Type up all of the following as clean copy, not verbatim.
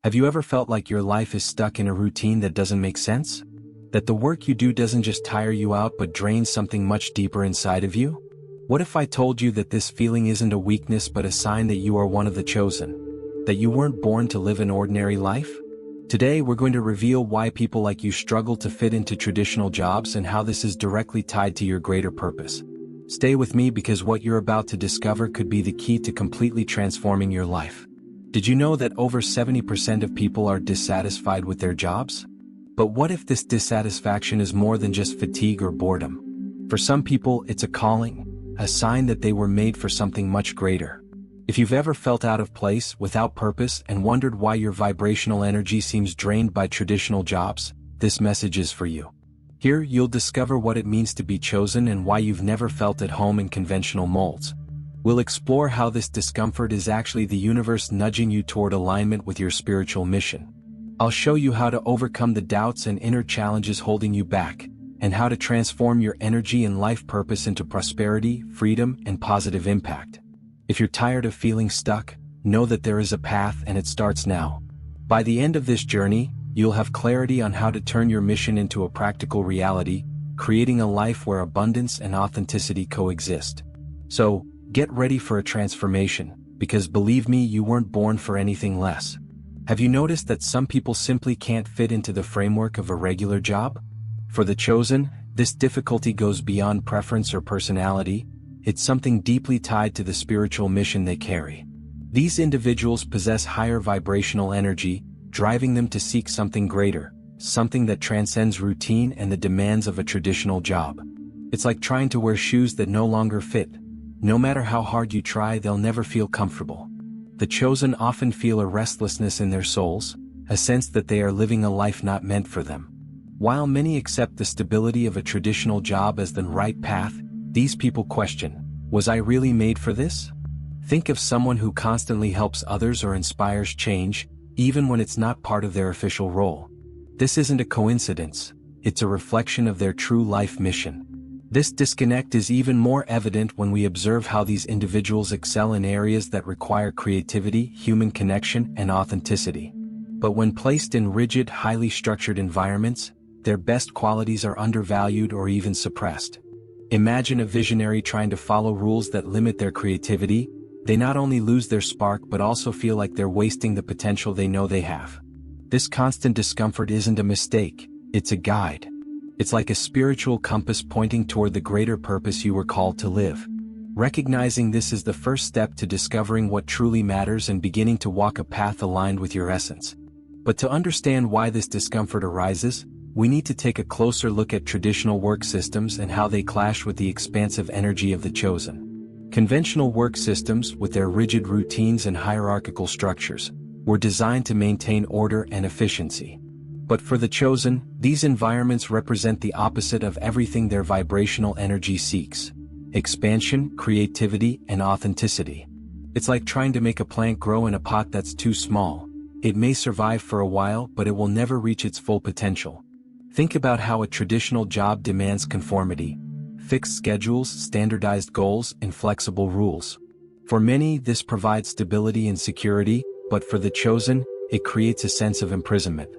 Have you ever felt like your life is stuck in a routine that doesn't make sense? That the work you do doesn't just tire you out but drains something much deeper inside of you? What if I told you that this feeling isn't a weakness but a sign that you are one of the chosen? That you weren't born to live an ordinary life? Today we're going to reveal why people like you struggle to fit into traditional jobs and how this is directly tied to your greater purpose. Stay with me because what you're about to discover could be the key to completely transforming your life. Did you know that over 70% of people are dissatisfied with their jobs? But what if this dissatisfaction is more than just fatigue or boredom? For some people, it's a calling, a sign that they were made for something much greater. If you've ever felt out of place, without purpose, and wondered why your vibrational energy seems drained by traditional jobs, this message is for you. Here, you'll discover what it means to be chosen and why you've never felt at home in conventional molds. We'll explore how this discomfort is actually the universe nudging you toward alignment with your spiritual mission. I'll show you how to overcome the doubts and inner challenges holding you back, and how to transform your energy and life purpose into prosperity, freedom, and positive impact. If you're tired of feeling stuck, know that there is a path and it starts now. By the end of this journey, you'll have clarity on how to turn your mission into a practical reality, creating a life where abundance and authenticity coexist. So, get ready for a transformation, because believe me, you weren't born for anything less. Have you noticed that some people simply can't fit into the framework of a regular job? For the chosen, this difficulty goes beyond preference or personality. It's something deeply tied to the spiritual mission they carry. These individuals possess higher vibrational energy, driving them to seek something greater, something that transcends routine and the demands of a traditional job. It's like trying to wear shoes that no longer fit. No matter how hard you try, they'll never feel comfortable. The chosen often feel a restlessness in their souls, a sense that they are living a life not meant for them. While many accept the stability of a traditional job as the right path, these people question, was I really made for this? Think of someone who constantly helps others or inspires change, even when it's not part of their official role. This isn't a coincidence, it's a reflection of their true life mission. This disconnect is even more evident when we observe how these individuals excel in areas that require creativity, human connection, and authenticity. But when placed in rigid, highly structured environments, their best qualities are undervalued or even suppressed. Imagine a visionary trying to follow rules that limit their creativity. They not only lose their spark but also feel like they're wasting the potential they know they have. This constant discomfort isn't a mistake, it's a guide. It's like a spiritual compass pointing toward the greater purpose you were called to live. Recognizing this is the first step to discovering what truly matters and beginning to walk a path aligned with your essence. But to understand why this discomfort arises, we need to take a closer look at traditional work systems and how they clash with the expansive energy of the chosen. Conventional work systems, with their rigid routines and hierarchical structures, were designed to maintain order and efficiency. But for the chosen, these environments represent the opposite of everything their vibrational energy seeks: expansion, creativity, and authenticity. It's like trying to make a plant grow in a pot that's too small. It may survive for a while, but it will never reach its full potential. Think about how a traditional job demands conformity: fixed schedules, standardized goals, and flexible rules. For many, this provides stability and security, but for the chosen, it creates a sense of imprisonment.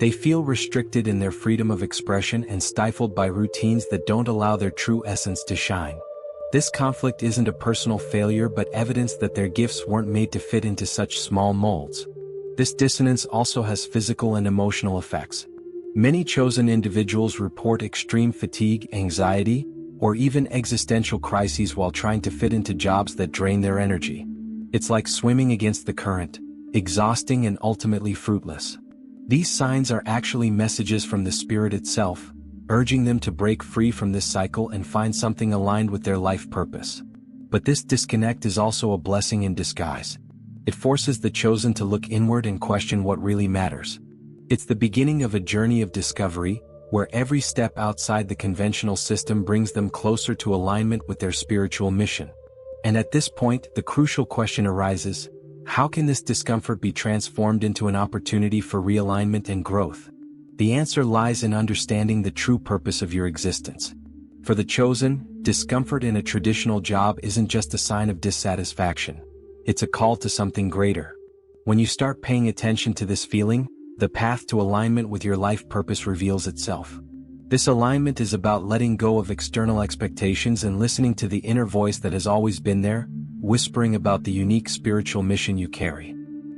They feel restricted in their freedom of expression and stifled by routines that don't allow their true essence to shine. This conflict isn't a personal failure but evidence that their gifts weren't made to fit into such small molds. This dissonance also has physical and emotional effects. Many chosen individuals report extreme fatigue, anxiety, or even existential crises while trying to fit into jobs that drain their energy. It's like swimming against the current, exhausting and ultimately fruitless. These signs are actually messages from the spirit itself, urging them to break free from this cycle and find something aligned with their life purpose. But this disconnect is also a blessing in disguise. It forces the chosen to look inward and question what really matters. It's the beginning of a journey of discovery, where every step outside the conventional system brings them closer to alignment with their spiritual mission. And at this point, the crucial question arises: how can this discomfort be transformed into an opportunity for realignment and growth? The answer lies in understanding the true purpose of your existence. For the chosen, discomfort in a traditional job isn't just a sign of dissatisfaction. It's a call to something greater. When you start paying attention to this feeling, the path to alignment with your life purpose reveals itself. This alignment is about letting go of external expectations and listening to the inner voice that has always been there, whispering about the unique spiritual mission you carry.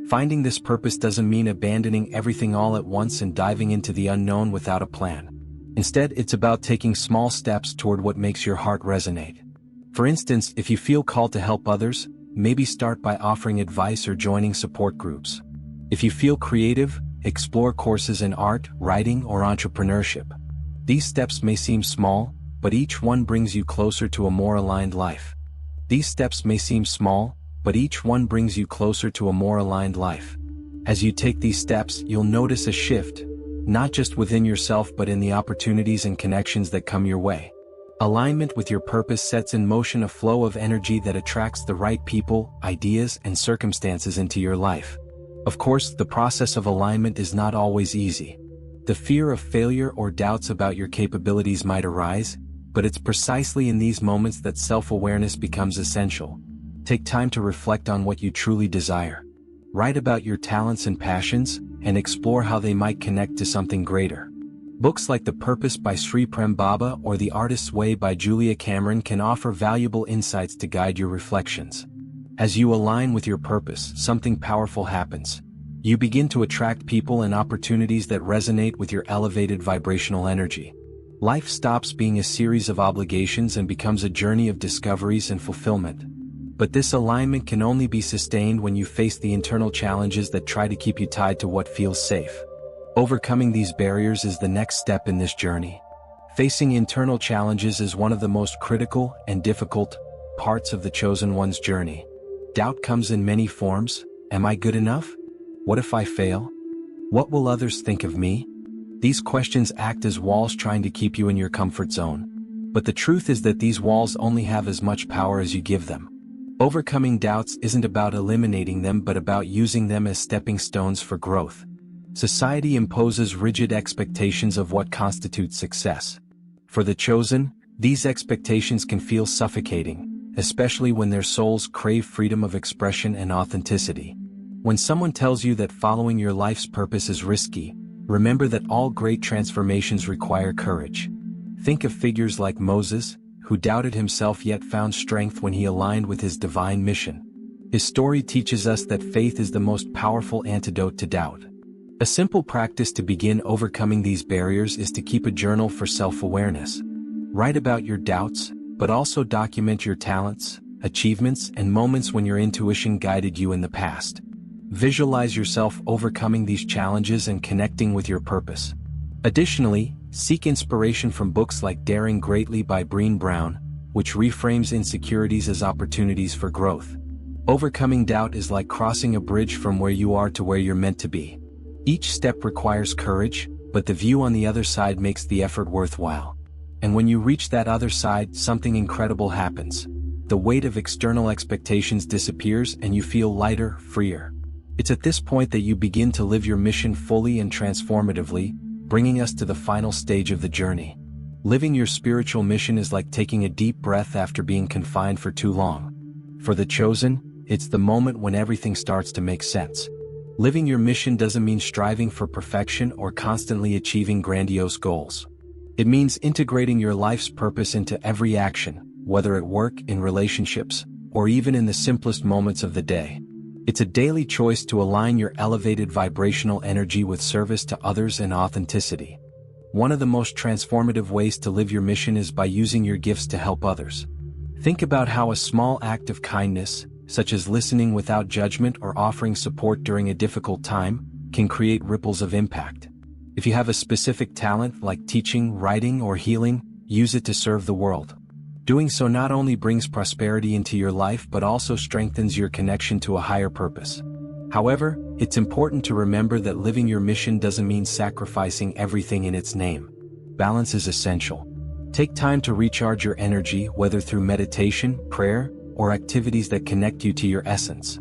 Finding this purpose doesn't mean abandoning everything all at once and diving into the unknown without a plan. Instead, it's about taking small steps toward what makes your heart resonate. For instance, if you feel called to help others, maybe start by offering advice or joining support groups. If you feel creative, explore courses in art, writing, or entrepreneurship. These steps may seem small, but each one brings you closer to a more aligned life. As you take these steps, you'll notice a shift, not just within yourself but in the opportunities and connections that come your way. Alignment with your purpose sets in motion a flow of energy that attracts the right people, ideas, and circumstances into your life. Of course, the process of alignment is not always easy. The fear of failure or doubts about your capabilities might arise, but it's precisely in these moments that self-awareness becomes essential. Take time to reflect on what you truly desire. Write about your talents and passions, and explore how they might connect to something greater. Books like The Purpose by Sri Prem Baba or The Artist's Way by Julia Cameron can offer valuable insights to guide your reflections. As you align with your purpose, something powerful happens. You begin to attract people and opportunities that resonate with your elevated vibrational energy. Life stops being a series of obligations and becomes a journey of discoveries and fulfillment. But this alignment can only be sustained when you face the internal challenges that try to keep you tied to what feels safe. Overcoming these barriers is the next step in this journey. Facing internal challenges is one of the most critical and difficult parts of the chosen one's journey. Doubt comes in many forms. Am I good enough? What if I fail? What will others think of me? These questions act as walls trying to keep you in your comfort zone. But the truth is that these walls only have as much power as you give them. Overcoming doubts isn't about eliminating them but about using them as stepping stones for growth. Society imposes rigid expectations of what constitutes success. For the chosen, these expectations can feel suffocating, especially when their souls crave freedom of expression and authenticity. When someone tells you that following your life's purpose is risky, remember that all great transformations require courage. Think of figures like Moses, who doubted himself yet found strength when he aligned with his divine mission. His story teaches us that faith is the most powerful antidote to doubt. A simple practice to begin overcoming these barriers is to keep a journal for self-awareness. Write about your doubts, but also document your talents, achievements, and moments when your intuition guided you in the past. Visualize yourself overcoming these challenges and connecting with your purpose. Additionally, seek inspiration from books like Daring Greatly by Brené Brown, which reframes insecurities as opportunities for growth. Overcoming doubt is like crossing a bridge from where you are to where you're meant to be. Each step requires courage, but the view on the other side makes the effort worthwhile. And when you reach that other side, something incredible happens. The weight of external expectations disappears and you feel lighter, freer. It's at this point that you begin to live your mission fully and transformatively, bringing us to the final stage of the journey. Living your spiritual mission is like taking a deep breath after being confined for too long. For the chosen, it's the moment when everything starts to make sense. Living your mission doesn't mean striving for perfection or constantly achieving grandiose goals. It means integrating your life's purpose into every action, whether at work, in relationships, or even in the simplest moments of the day. It's a daily choice to align your elevated vibrational energy with service to others and authenticity. One of the most transformative ways to live your mission is by using your gifts to help others. Think about how a small act of kindness, such as listening without judgment or offering support during a difficult time, can create ripples of impact. If you have a specific talent like teaching, writing, or healing, use it to serve the world. Doing so not only brings prosperity into your life but also strengthens your connection to a higher purpose. However, it's important to remember that living your mission doesn't mean sacrificing everything in its name. Balance is essential. Take time to recharge your energy, whether through meditation, prayer, or activities that connect you to your essence.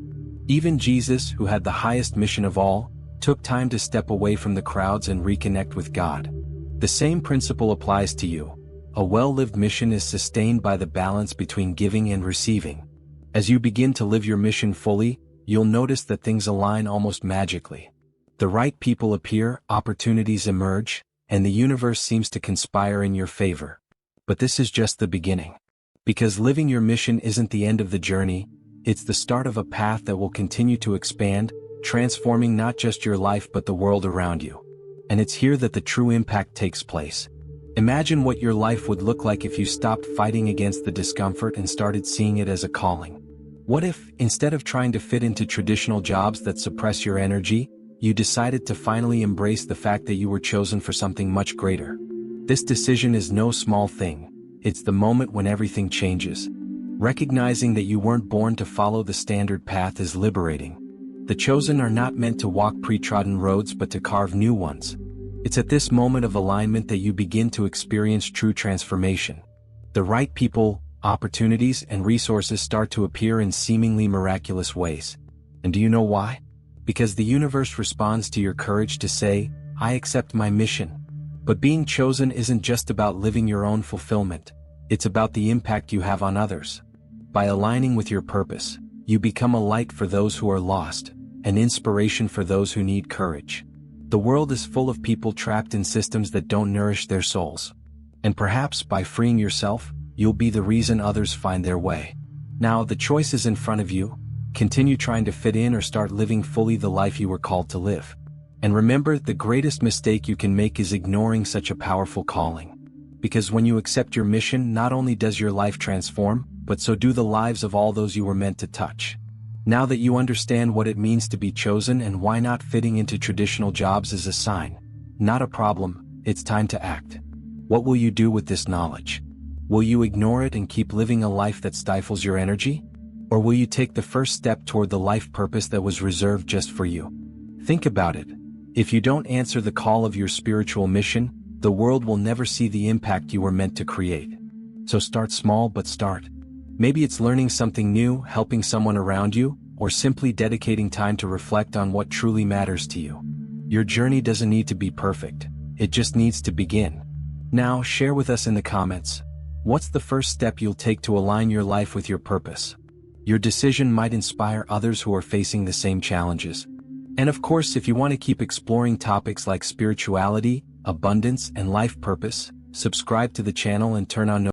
Even Jesus, who had the highest mission of all, took time to step away from the crowds and reconnect with God. The same principle applies to you. A well-lived mission is sustained by the balance between giving and receiving. As you begin to live your mission fully, you'll notice that things align almost magically. The right people appear, opportunities emerge, and the universe seems to conspire in your favor. But this is just the beginning. Because living your mission isn't the end of the journey, it's the start of a path that will continue to expand, transforming not just your life but the world around you. And it's here that the true impact takes place. Imagine what your life would look like if you stopped fighting against the discomfort and started seeing it as a calling. What if, instead of trying to fit into traditional jobs that suppress your energy, you decided to finally embrace the fact that you were chosen for something much greater? This decision is no small thing. It's the moment when everything changes. Recognizing that you weren't born to follow the standard path is liberating. The chosen are not meant to walk pre-trodden roads but to carve new ones. It's at this moment of alignment that you begin to experience true transformation. The right people, opportunities, and resources start to appear in seemingly miraculous ways. And do you know why? Because the universe responds to your courage to say, "I accept my mission." But being chosen isn't just about living your own fulfillment. It's about the impact you have on others. By aligning with your purpose, you become a light for those who are lost, an inspiration for those who need courage. The world is full of people trapped in systems that don't nourish their souls. And perhaps by freeing yourself, you'll be the reason others find their way. Now, the choice is in front of you. Continue trying to fit in or start living fully the life you were called to live. And remember, the greatest mistake you can make is ignoring such a powerful calling. Because when you accept your mission, not only does your life transform, but so do the lives of all those you were meant to touch. Now that you understand what it means to be chosen and why not fitting into traditional jobs is a sign, not a problem, it's time to act. What will you do with this knowledge? Will you ignore it and keep living a life that stifles your energy? Or will you take the first step toward the life purpose that was reserved just for you? Think about it. If you don't answer the call of your spiritual mission, the world will never see the impact you were meant to create. So start small, but start. Maybe it's learning something new, helping someone around you, or simply dedicating time to reflect on what truly matters to you. Your journey doesn't need to be perfect. It just needs to begin. Now, share with us in the comments. What's the first step you'll take to align your life with your purpose? Your decision might inspire others who are facing the same challenges. And of course, if you want to keep exploring topics like spirituality, abundance, and life purpose, subscribe to the channel and turn on notifications.